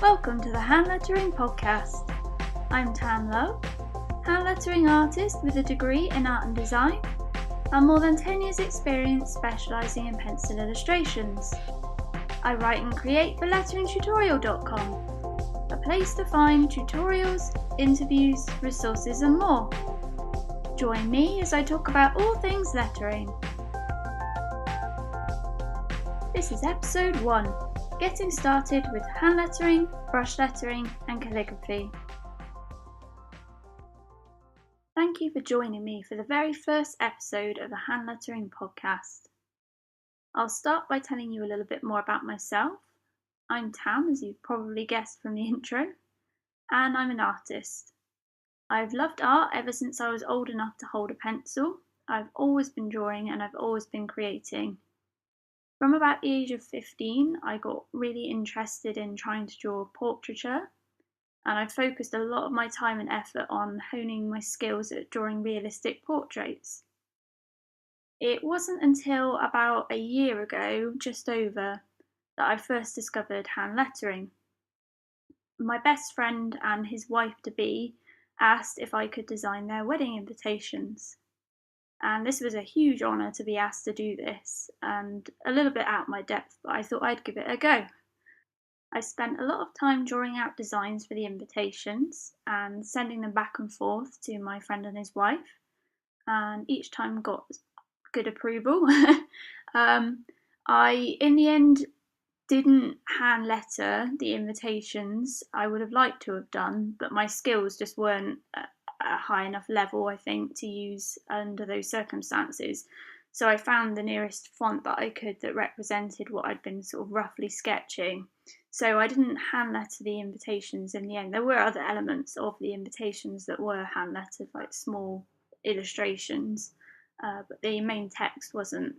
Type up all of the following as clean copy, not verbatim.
Welcome to the Hand Lettering Podcast. I'm Tam Love, hand lettering artist with a degree in art and design and more than 10 years experience specialising in pencil illustrations. I write and create for letteringtutorial.com, a place to find tutorials, interviews, resources and more. Join me as I talk about all things lettering. This is episode 1. Getting started with hand lettering, brush lettering and calligraphy. Thank you for joining me for the very first episode of the Hand Lettering Podcast. I'll start by telling you a little bit more about myself. I'm Tam, as you've probably guessed from the intro, and I'm an artist. I've loved art ever since I was old enough to hold a pencil. I've always been drawing and I've always been creating. From about the age of 15, I got really interested in trying to draw portraiture, and I focused a lot of my time and effort on honing my skills at drawing realistic portraits. It wasn't until about a year ago, just over, that I first discovered hand lettering. My best friend and his wife-to-be asked if I could design their wedding invitations. And this was a huge honour to be asked to do this, and a little bit out of my depth, but I thought I'd give it a go. I spent a lot of time drawing out designs for the invitations and sending them back and forth to my friend and his wife, and each time got good approval. I, in the end, didn't hand letter the invitations. I would have liked to have done, but my skills just weren't a high enough level, I think, to use under those circumstances. So I found the nearest font that I could that represented what I'd been sort of roughly sketching. So I didn't hand letter the invitations in the end. There were other elements of the invitations that were hand lettered, like small illustrations, but the main text wasn't.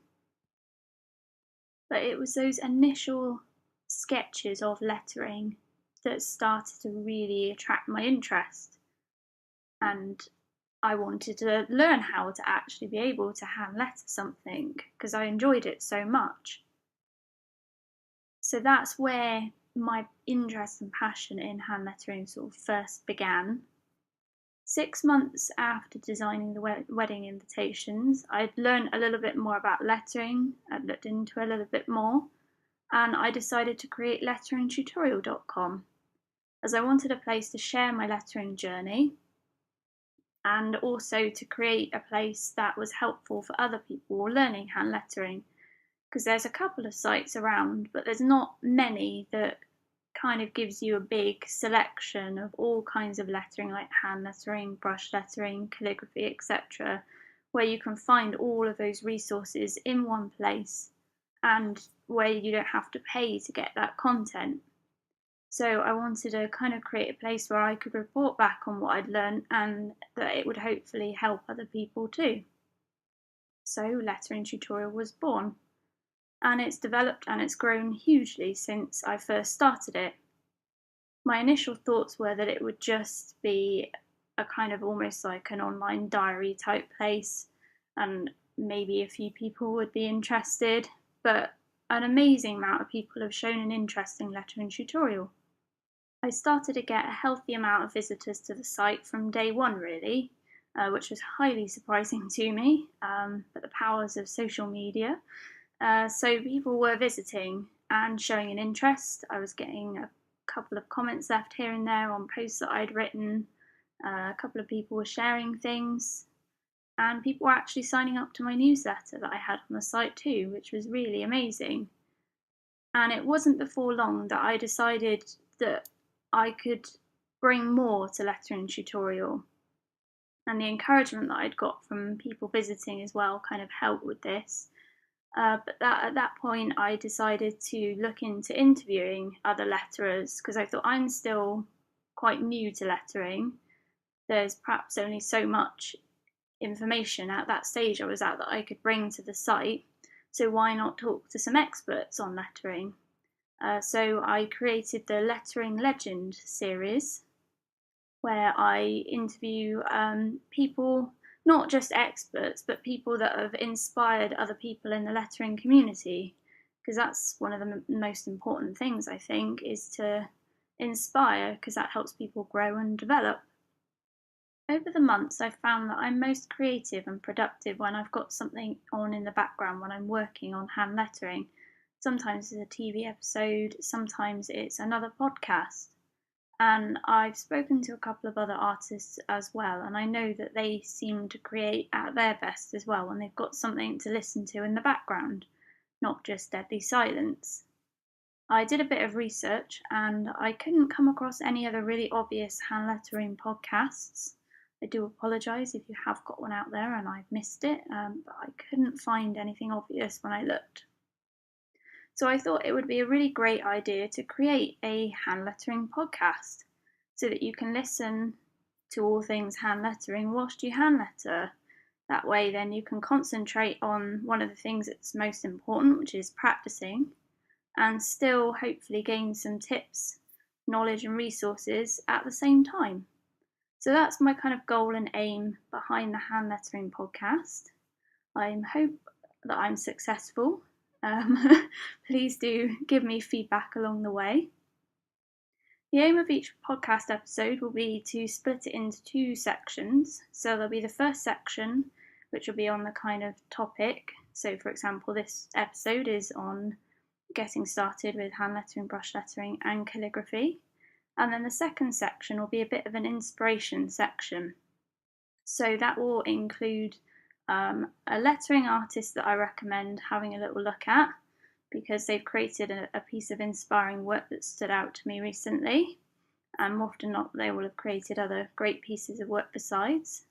But it was those initial sketches of lettering that started to really attract my interest. And I wanted to learn how to actually be able to hand letter something because I enjoyed it so much. So that's where my interest and passion in hand lettering sort of first began. 6 months after designing the wedding invitations, I'd learned a little bit more about lettering. I'd looked into a little bit more, and I decided to create letteringtutorial.com as I wanted a place to share my lettering journey, and also to create a place that was helpful for other people learning hand lettering, because there's a couple of sites around, but there's not many that kind of gives you a big selection of all kinds of lettering, like hand lettering, brush lettering, calligraphy, etc., where you can find all of those resources in one place and where you don't have to pay to get that content. So I wanted to kind of create a place where I could report back on what I'd learned and that it would hopefully help other people too. So Lettering Tutorial was born, and it's developed and it's grown hugely since I first started it. My initial thoughts were that it would just be a kind of almost like an online diary type place, and maybe a few people would be interested, but an amazing amount of people have shown an interest in Lettering Tutorial. I started to get a healthy amount of visitors to the site from day one, really, which was highly surprising to me, but the powers of social media. So people were visiting and showing an interest. I was getting a couple of comments left here and there on posts that I'd written. A couple of people were sharing things, and people were actually signing up to my newsletter that I had on the site too, which was really amazing. And it wasn't before long that I decided that I could bring more to Lettering Tutorial, and the encouragement that I'd got from people visiting as well kind of helped with this. But at that point I decided to look into interviewing other letterers, because I thought I'm still quite new to lettering. There's perhaps only so much information at that stage I was at that I could bring to the site, so why not talk to some experts on lettering? So I created the Lettering Legend series, where I interview people, not just experts, but people that have inspired other people in the lettering community, because that's one of the most important things, I think, is to inspire, because that helps people grow and develop. Over the months, I've found that I'm most creative and productive when I've got something on in the background when I'm working on hand lettering. Sometimes it's a TV episode, sometimes it's another podcast. And I've spoken to a couple of other artists as well, and I know that they seem to create at their best as well when they've got something to listen to in the background, not just deadly silence. I did a bit of research and I couldn't come across any other really obvious hand lettering podcasts. I do apologise if you have got one out there and I've missed it, but I couldn't find anything obvious when I looked. So I thought it would be a really great idea to create a hand lettering podcast so that you can listen to all things hand lettering whilst you hand letter. That way then you can concentrate on one of the things that's most important, which is practicing, and still hopefully gain some tips, knowledge and resources at the same time. So that's my kind of goal and aim behind the hand lettering podcast. I hope that I'm successful. Please do give me feedback along the way. The aim of each podcast episode will be to split it into 2 sections. So there'll be the first section, which will be on the kind of topic. So for example, this episode is on getting started with hand lettering, brush lettering and calligraphy. And then the second section will be a bit of an inspiration section. So that will include a lettering artist that I recommend having a little look at, because they've created a piece of inspiring work that stood out to me recently. And more often than not, they will have created other great pieces of work besides.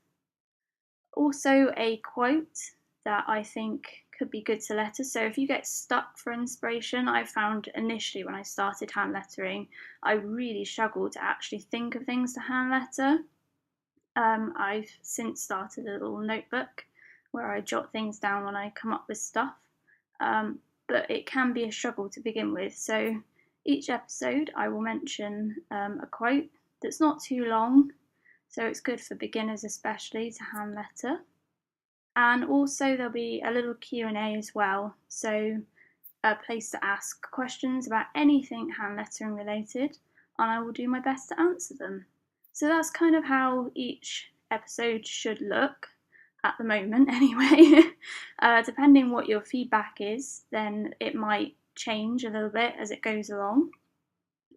Also a quote that I think could be good to letter. So if you get stuck for inspiration, I found initially when I started hand lettering, I really struggled to actually think of things to hand letter. I've since started a little notebook where I jot things down when I come up with stuff, but it can be a struggle to begin with. So each episode I will mention a quote that's not too long, so it's good for beginners especially to hand letter. And also there'll be a little Q&A as well, so a place to ask questions about anything hand lettering related, and I will do my best to answer them. So that's kind of how each episode should look at the moment anyway. Depending what your feedback is, then it might change a little bit as it goes along.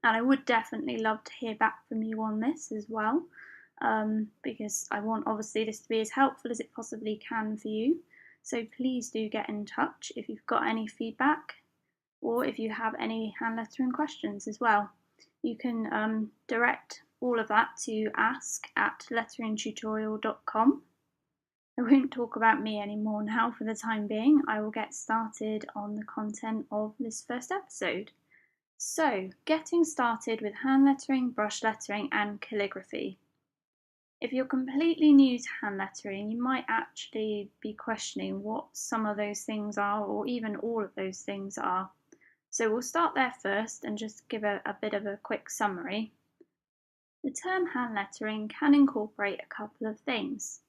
And I would definitely love to hear back from you on this as well. Because I want obviously this to be as helpful as it possibly can for you. So please do get in touch if you've got any feedback or if you have any hand lettering questions as well. You can direct all of that to ask@letteringtutorial.com. I won't talk about me anymore now for the time being. I will get started on the content of this first episode. So, getting started with hand lettering, brush lettering and calligraphy. If you're completely new to hand lettering, you might actually be questioning what some of those things are, or even all of those things are. So we'll start there first and just give a bit of a quick summary. The term hand lettering can incorporate a couple of things.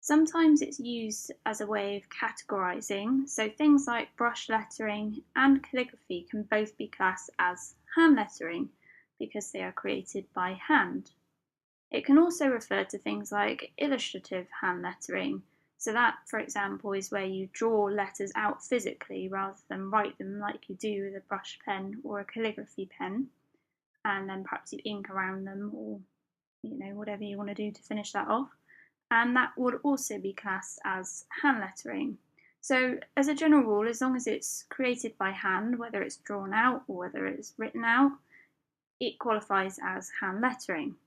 Sometimes it's used as a way of categorising, so things like brush lettering and calligraphy can both be classed as hand lettering because they are created by hand. It can also refer to things like illustrative hand lettering. So that, for example, is where you draw letters out physically rather than write them like you do with a brush pen or a calligraphy pen, and then perhaps you ink around them, or whatever you want to do to finish that off. And that would also be classed as hand lettering. So as a general rule, as long as it's created by hand, whether it's drawn out or whether it's written out, it qualifies as hand lettering.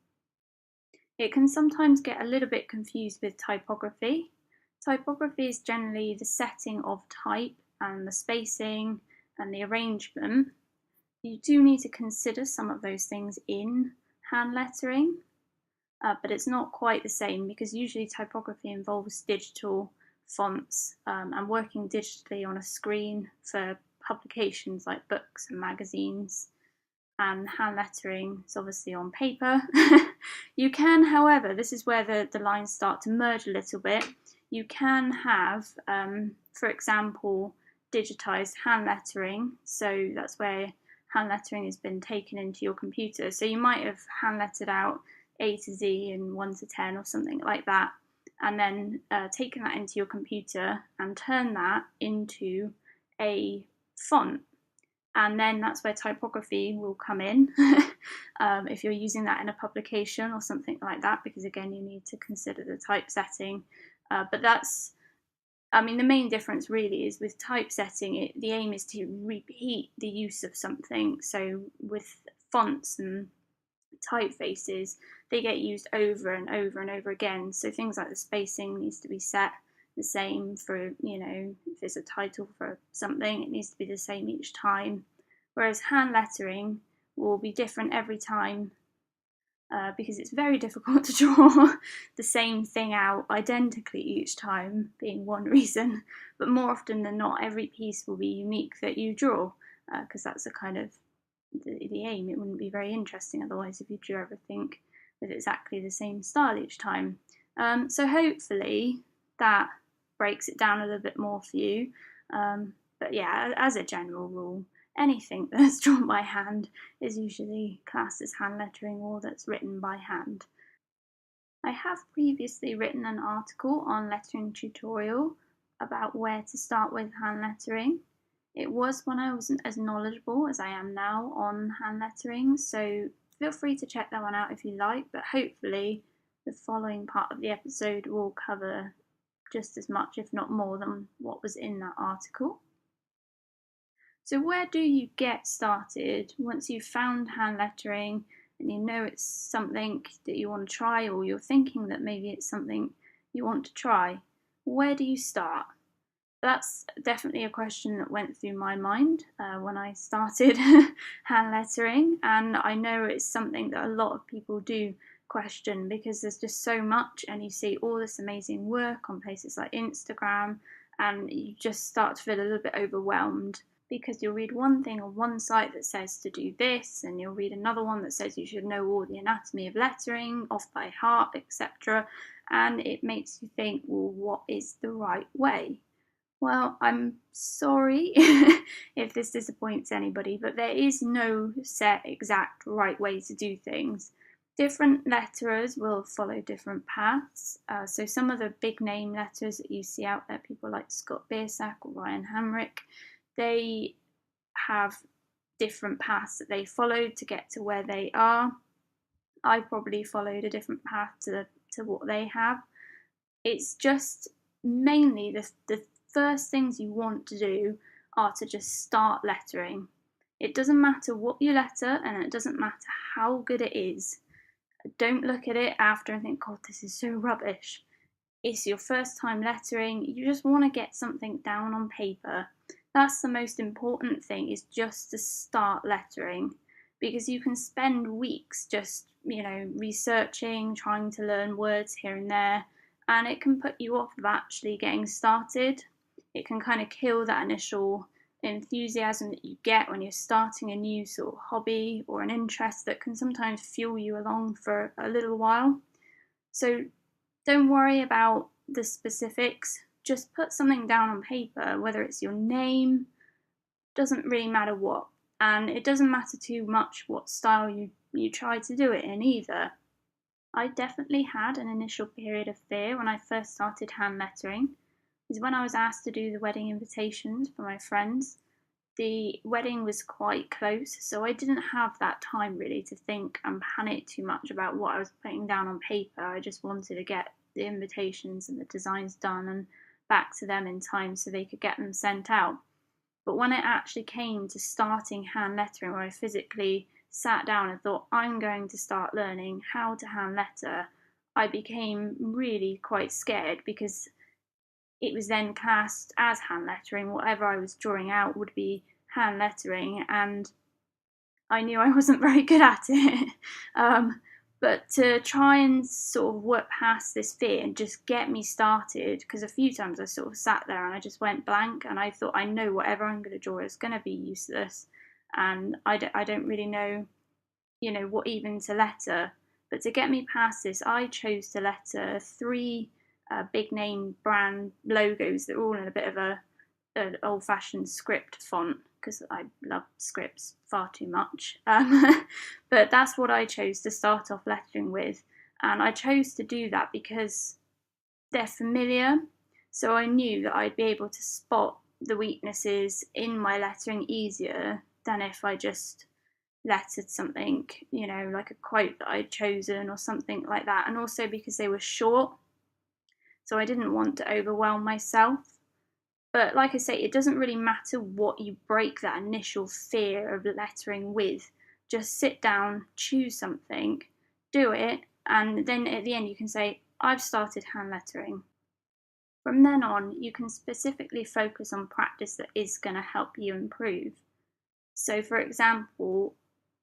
It can sometimes get a little bit confused with typography. Typography is generally the setting of type and the spacing and the arrangement. You do need to consider some of those things in hand lettering, but it's not quite the same because usually typography involves digital fonts and working digitally on a screen for publications like books and magazines. And hand lettering is obviously on paper. You can, however, this is where the lines start to merge a little bit. You can have, for example, digitized hand lettering. So that's where hand lettering has been taken into your computer. So you might have hand lettered out A to Z and 1 to 10 or something like that, and then taken that into your computer and turn that into a font. And then that's where typography will come in if you're using that in a publication or something like that, because again, you need to consider the typesetting. But that's, I mean, the main difference really is with typesetting, the aim is to repeat the use of something. So with fonts and typefaces, they get used over and over and over again. So things like the spacing needs to be set the same for, if there's a title for something, it needs to be the same each time. Whereas hand lettering will be different every time because it's very difficult to draw the same thing out identically each time, being one reason. But more often than not, every piece will be unique that you draw, because that's the kind of the aim. It wouldn't be very interesting otherwise if you drew everything with exactly the same style each time. So hopefully that breaks it down a little bit more for you. But yeah, as a general rule, anything that's drawn by hand is usually classed as hand lettering or that's written by hand. I have previously written an article on lettering tutorial about where to start with hand lettering. It was when I wasn't as knowledgeable as I am now on hand lettering, so feel free to check that one out if you like, but hopefully the following part of the episode will cover just as much, if not more, than what was in that article. So where do you get started once you've found hand lettering and you know it's something that you want to try, or you're thinking that maybe it's something you want to try? Where do you start? That's definitely a question that went through my mind when I started hand lettering, and I know it's something that a lot of people do question because there's just so much, and you see all this amazing work on places like Instagram, and you just start to feel a little bit overwhelmed because you'll read one thing on one site that says to do this, and you'll read another one that says you should know all the anatomy of lettering off by heart, etc. And it makes you think, well, what is the right way? Well, I'm sorry if this disappoints anybody, but there is no set exact right way to do things. Different letterers will follow different paths. So some of the big name letters that you see out there, people like Scott Biersack or Ryan Hamrick, they have different paths that they followed to get to where they are. I probably followed a different path to what they have. It's just mainly the first things you want to do are to just start lettering. It doesn't matter what you letter, and it doesn't matter how good it is. Don't look at it after and think, God, this is so rubbish. It's your first time lettering. You just want to get something down on paper. That's the most important thing, is just to start lettering, because you can spend weeks just, researching, trying to learn words here and there, and it can put you off of actually getting started. It can kind of kill that initial enthusiasm that you get when you're starting a new sort of hobby or an interest that can sometimes fuel you along for a little while. So don't worry about the specifics. Just put something down on paper, whether it's your name, doesn't really matter what. And it doesn't matter too much what style you try to do it in either. I definitely had an initial period of fear when I first started hand lettering. Is when I was asked to do the wedding invitations for my friends. The wedding was quite close, so I didn't have that time really to think and panic too much about what I was putting down on paper. I just wanted to get the invitations and the designs done and back to them in time so they could get them sent out. But when it actually came to starting hand lettering, where I physically sat down and thought, I'm going to start learning how to hand letter, I became really quite scared, because it was then classed as hand lettering. Whatever I was drawing out would be hand lettering, and I knew I wasn't very good at it. But to try and sort of work past this fear and just get me started, because a few times I sort of sat there and I just went blank, and I thought, I know whatever I'm going to draw is going to be useless, and I don't really know, what even to letter. But to get me past this, I chose to letter 3 big name brand logos that are all in a bit of a an old-fashioned script font because I love scripts far too much. But that's what I chose to start off lettering with, and I chose to do that because they're familiar, so I knew that I'd be able to spot the weaknesses in my lettering easier than if I just lettered something, like a quote that I'd chosen or something like that, and also because they were short, so I didn't want to overwhelm myself. But like I say, it doesn't really matter what you break that initial fear of lettering with. Just sit down, choose something, do it, and then at the end you can say, I've started hand lettering. From then on, you can specifically focus on practice that is going to help you improve. So, for example,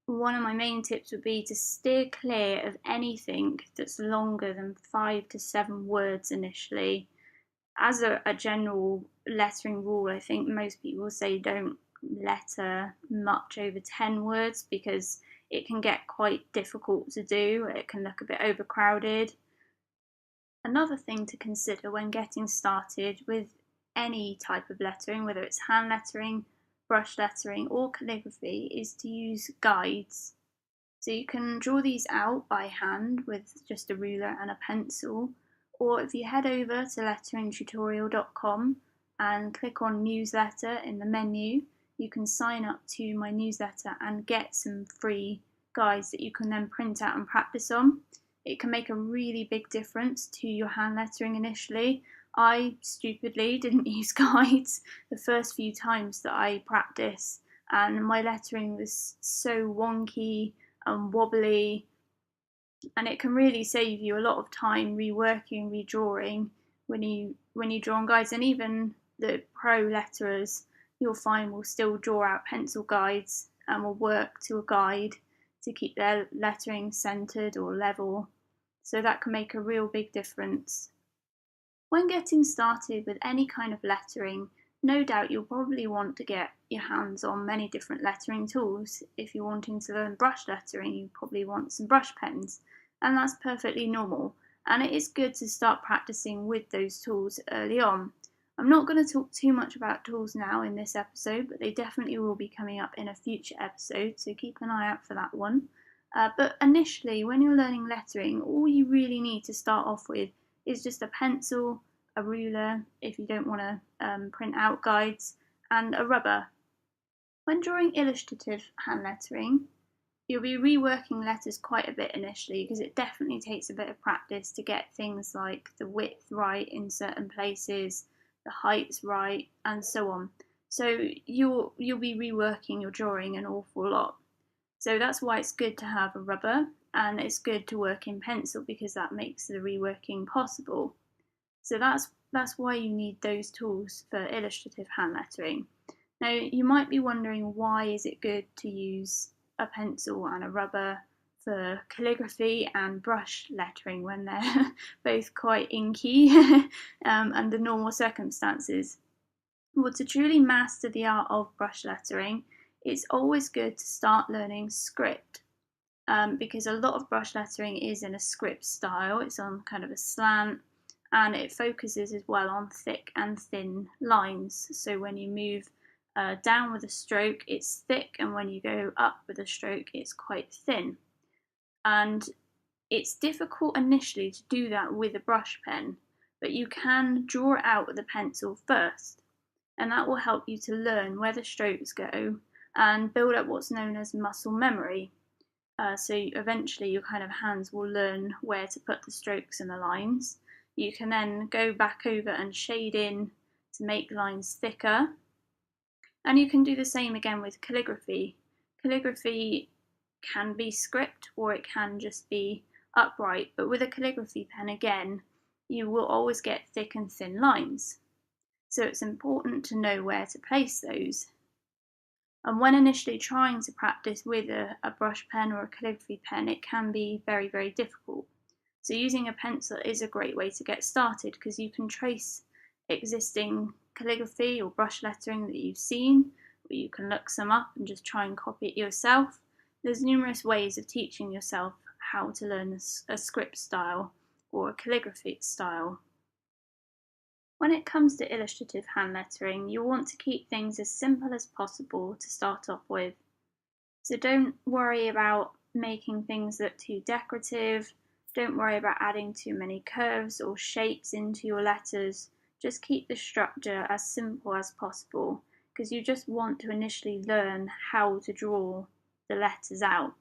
one of my main tips would be to steer clear of anything that's longer than 5 to 7 words initially. As a general lettering rule, I think most people say don't letter much over 10 words because it can get quite difficult to do. It can look a bit overcrowded. Another thing to consider when getting started with any type of lettering, whether it's hand lettering, brush lettering, or calligraphy, is to use guides. So you can draw these out by hand with just a ruler and a pencil, or if you head over to letteringtutorial.com and click on newsletter in the menu, you can sign up to my newsletter and get some free guides that you can then print out and practice on. It can make a really big difference to your hand lettering initially. I stupidly didn't use guides the first few times that I practiced, and my lettering was so wonky and wobbly, and it can really save you a lot of time reworking, redrawing when you draw on guides. And even the pro letterers, you'll find, will still draw out pencil guides and will work to a guide to keep their lettering centered or level. So that can make a real big difference. When getting started with any kind of lettering, no doubt you'll probably want to get your hands on many different lettering tools. If you're wanting to learn brush lettering, you probably want some brush pens, and that's perfectly normal. And it is good to start practicing with those tools early on. I'm not going to talk too much about tools now in this episode, but they definitely will be coming up in a future episode, so keep an eye out for that one. But initially, when you're learning lettering, all you really need to start off with is just a pencil, a ruler if you don't want to print out guides, and a rubber. When drawing illustrative hand lettering, you'll be reworking letters quite a bit initially because it definitely takes a bit of practice to get things like the width right in certain places, the heights right, and so on. So you'll be reworking your drawing an awful lot. So that's why it's good to have a rubber, and it's good to work in pencil because that makes the reworking possible. So that's why you need those tools for illustrative hand lettering. Now you might be wondering, why is it good to use a pencil and a rubber for calligraphy and brush lettering when they're both quite inky under normal circumstances? Well, to truly master the art of brush lettering, it's always good to start learning script, because a lot of brush lettering is in a script style. It's on kind of a slant, and it focuses as well on thick and thin lines. So when you move down with a stroke, it's thick, and when you go up with a stroke, it's quite thin. And it's difficult initially to do that with a brush pen, but you can draw it out with a pencil first, and that will help you to learn where the strokes go and build up what's known as muscle memory. So eventually your kind of hands will learn where to put the strokes and the lines. You can then go back over and shade in to make lines thicker. And you can do the same again with calligraphy. Calligraphy can be script or it can just be upright, but with a calligraphy pen again, you will always get thick and thin lines. So it's important to know where to place those. And when initially trying to practice with a brush pen or a calligraphy pen, it can be very, very difficult. So using a pencil is a great way to get started because you can trace existing calligraphy or brush lettering that you've seen, or you can look some up and just try and copy it yourself. There's numerous ways of teaching yourself how to learn a script style or a calligraphy style. When it comes to illustrative hand lettering, you'll want to keep things as simple as possible to start off with. So don't worry about making things look too decorative, don't worry about adding too many curves or shapes into your letters. Just keep the structure as simple as possible because you just want to initially learn how to draw the letters out.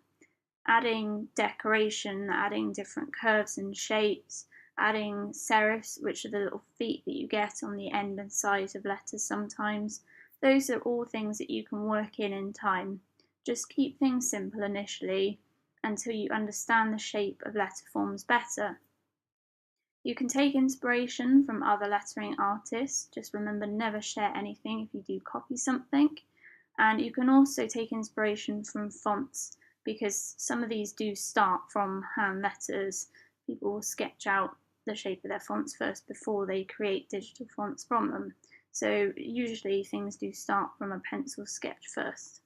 Adding decoration, adding different curves and shapes, adding serifs, which are the little feet that you get on the end and sides of letters sometimes. Those are all things that you can work in time. Just keep things simple initially until you understand the shape of letter forms better. You can take inspiration from other lettering artists. Just remember, never share anything if you do copy something. And you can also take inspiration from fonts because some of these do start from hand letters. People will sketch out the shape of their fonts first before they create digital fonts from them. So usually things do start from a pencil sketch first.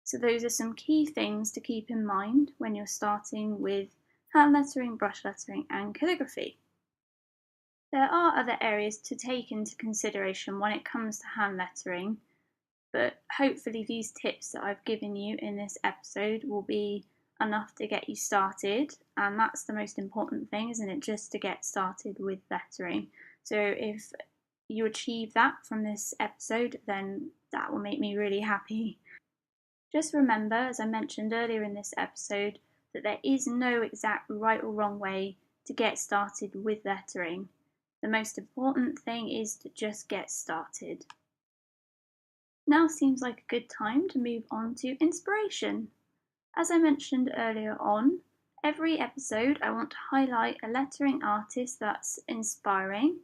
So those are some key things to keep in mind when you're starting with hand lettering, brush lettering and calligraphy. There are other areas to take into consideration when it comes to hand lettering, but hopefully these tips that I've given you in this episode will be enough to get you started, and that's the most important thing, isn't it? Just to get started with lettering. So if you achieve that from this episode, then that will make me really happy. Just remember, as I mentioned earlier in this episode, that there is no exact right or wrong way to get started with lettering. The most important thing is to just get started. Now seems like a good time to move on to inspiration. As I mentioned earlier on, every episode I want to highlight a lettering artist that's inspiring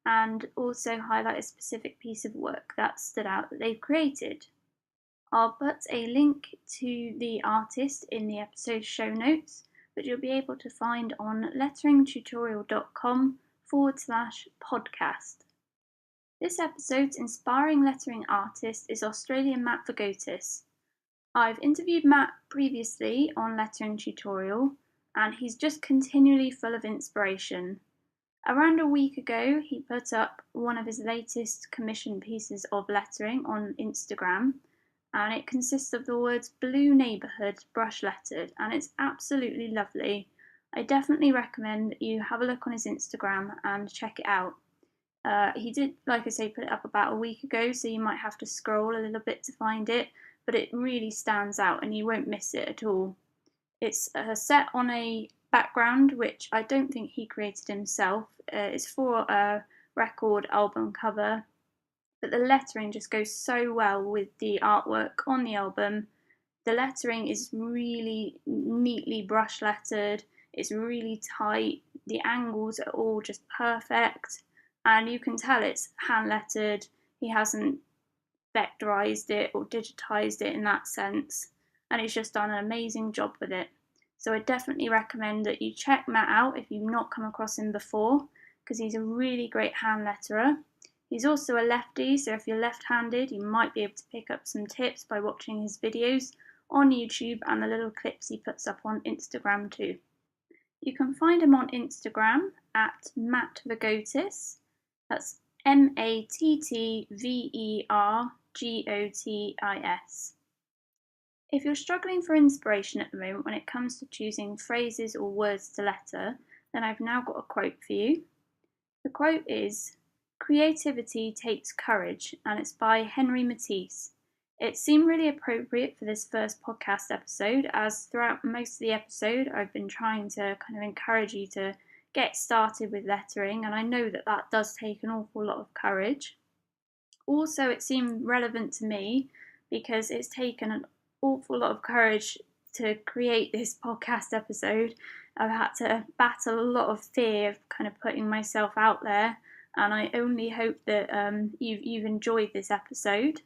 and also highlight a specific piece of work that stood out that they've created. I'll put a link to the artist in the episode show notes, which you'll be able to find on letteringtutorial.com/podcast. This episode's inspiring lettering artist is Australian Matt Vagotis. I've interviewed Matt previously on Lettering Tutorial, and he's just continually full of inspiration. Around a week ago, he put up one of his latest commissioned pieces of lettering on Instagram, and it consists of the words Blue Neighbourhood brush lettered, and it's absolutely lovely. I definitely recommend that you have a look on his Instagram and check it out. He did, like I say, put it up about a week ago, so you might have to scroll a little bit to find it, but it really stands out and you won't miss it at all. It's set on a background which I don't think he created himself. It's for a record album cover, but the lettering just goes so well with the artwork on the album. The lettering is really neatly brush lettered, it's really tight, the angles are all just perfect, and you can tell it's hand lettered. He hasn't vectorized it or digitized it in that sense, and he's just done an amazing job with it. So I definitely recommend that you check Matt out if you've not come across him before, because he's a really great hand letterer. He's also a lefty, so if you're left-handed, you might be able to pick up some tips by watching his videos on YouTube and the little clips he puts up on Instagram too. You can find him on Instagram at Matt Vagotis. That's MattVergotis. If you're struggling for inspiration at the moment when it comes to choosing phrases or words to letter, then I've now got a quote for you. The quote is, "Creativity takes courage," and it's by Henry Matisse. It seemed really appropriate for this first podcast episode, as throughout most of the episode I've been trying to kind of encourage you to get started with lettering, and I know that that does take an awful lot of courage. Also, it seemed relevant to me because it's taken an awful lot of courage to create this podcast episode. I've had to battle a lot of fear of kind of putting myself out there, and I only hope that you've enjoyed this episode.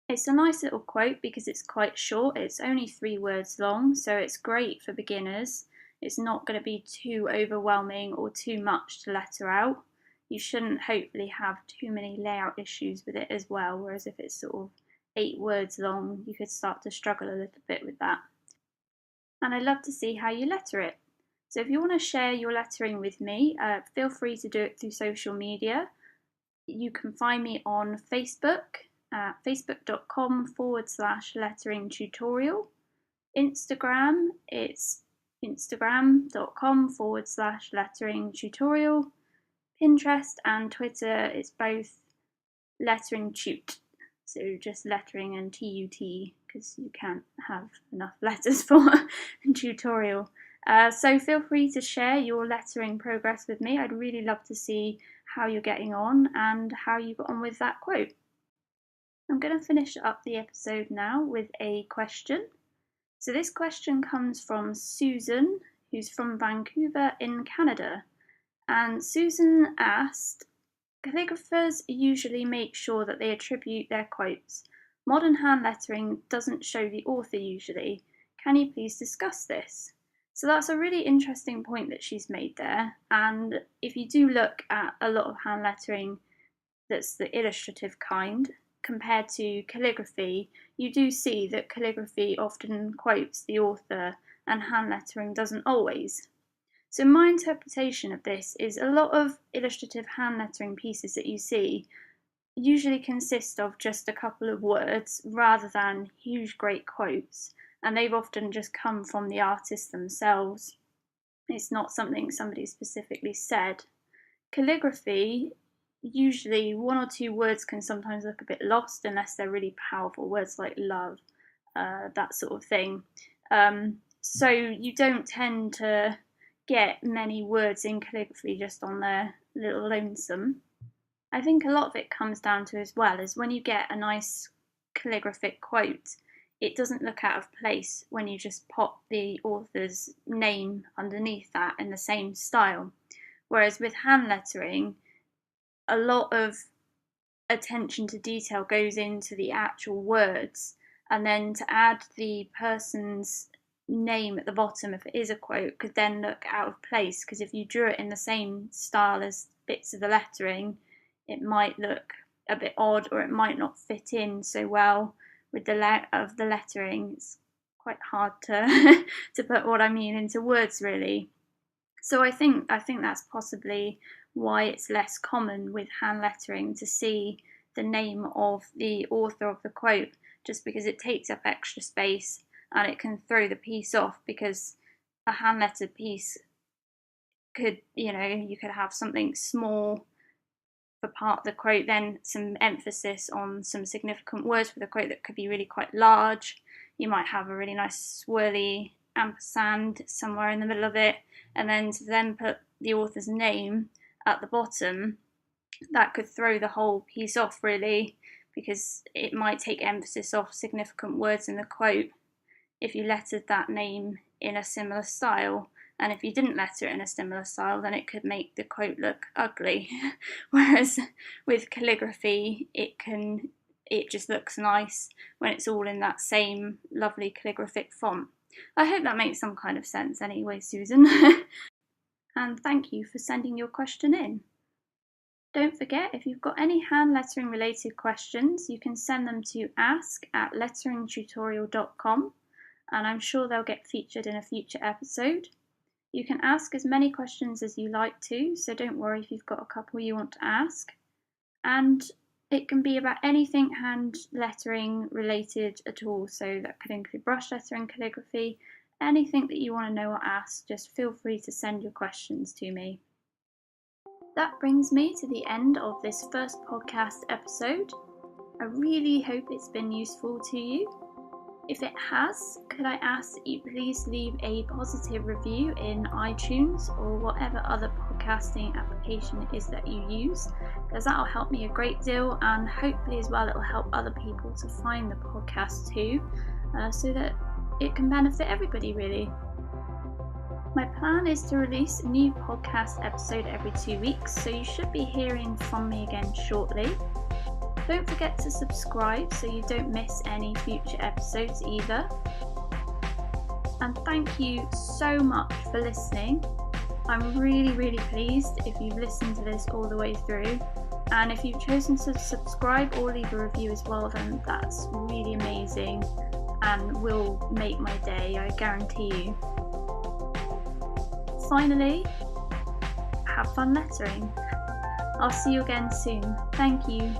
It's a nice little quote because it's quite short. It's only 3 words long, so it's great for beginners. It's not going to be too overwhelming or too much to letter out. You shouldn't hopefully have too many layout issues with it as well, whereas if it's sort of 8 words long, you could start to struggle a little bit with that. And I'd love to see how you letter it. So if you want to share your lettering with me, feel free to do it through social media. You can find me on Facebook at facebook.com/lettering tutorial. Instagram, it's instagram.com/lettering tutorial. Pinterest and Twitter, it's both lettering tut. So just lettering and TUT, because you can't have enough letters for a tutorial. So feel free to share your lettering progress with me. I'd really love to see how you're getting on and how you got on with that quote. I'm going to finish up the episode now with a question. So this question comes from Susan, who's from Vancouver in Canada. And Susan asked, calligraphers usually make sure that they attribute their quotes. Modern hand lettering doesn't show the author usually. Can you please discuss this? So that's a really interesting point that she's made there. And if you do look at a lot of hand lettering that's the illustrative kind, compared to calligraphy, you do see that calligraphy often quotes the author and hand lettering doesn't always. So my interpretation of this is a lot of illustrative hand lettering pieces that you see usually consist of just a couple of words rather than huge great quotes, and they've often just come from the artist themselves. It's not something somebody specifically said. Calligraphy, usually one or two words can sometimes look a bit lost unless they're really powerful words like love, that sort of thing. So you don't tend to get many words in calligraphy just on their little lonesome. I think a lot of it comes down to as well is when you get a nice calligraphic quote, it doesn't look out of place when you just pop the author's name underneath that in the same style. Whereas with hand lettering, a lot of attention to detail goes into the actual words, and then to add the person's name at the bottom if it is a quote could then look out of place, because if you drew it in the same style as bits of the lettering, it might look a bit odd, or it might not fit in so well with the lettering. It's quite hard to to put what I mean into words really. So I think that's possibly why it's less common with hand lettering to see the name of the author of the quote, just because it takes up extra space and it can throw the piece off, because a hand lettered piece could, you could have something small for part of the quote, then some emphasis on some significant words for the quote that could be really quite large. You might have a really nice swirly ampersand somewhere in the middle of it, and then to then put the author's name at the bottom, that could throw the whole piece off really, because it might take emphasis off significant words in the quote if you lettered that name in a similar style. And if you didn't letter it in a similar style, then it could make the quote look ugly. Whereas with calligraphy, it just looks nice when it's all in that same lovely calligraphic font. I hope that makes some kind of sense anyway, Susan. And thank you for sending your question in. Don't forget, if you've got any hand lettering related questions, you can send them to ask@letteringtutorial.com, and I'm sure they'll get featured in a future episode. You can ask as many questions as you like to, so don't worry if you've got a couple you want to ask. And it can be about anything hand lettering related at all, so that could include brush lettering, calligraphy, anything that you want to know or ask, just feel free to send your questions to me. That brings me to the end of this first podcast episode. I really hope it's been useful to you. If it has, could I ask that you please leave a positive review in iTunes or whatever other podcasting application it is that you use, because that'll help me a great deal, and hopefully as well it'll help other people to find the podcast too, so that it can benefit everybody really. My plan is to release a new podcast episode every 2 weeks, so you should be hearing from me again shortly. Don't forget to subscribe so you don't miss any future episodes either. And thank you so much for listening. I'm really, really pleased if you've listened to this all the way through. And if you've chosen to subscribe or leave a review as well, then that's really amazing and will make my day, I guarantee you. finally, have fun lettering. I'll see you again soon. Thank you.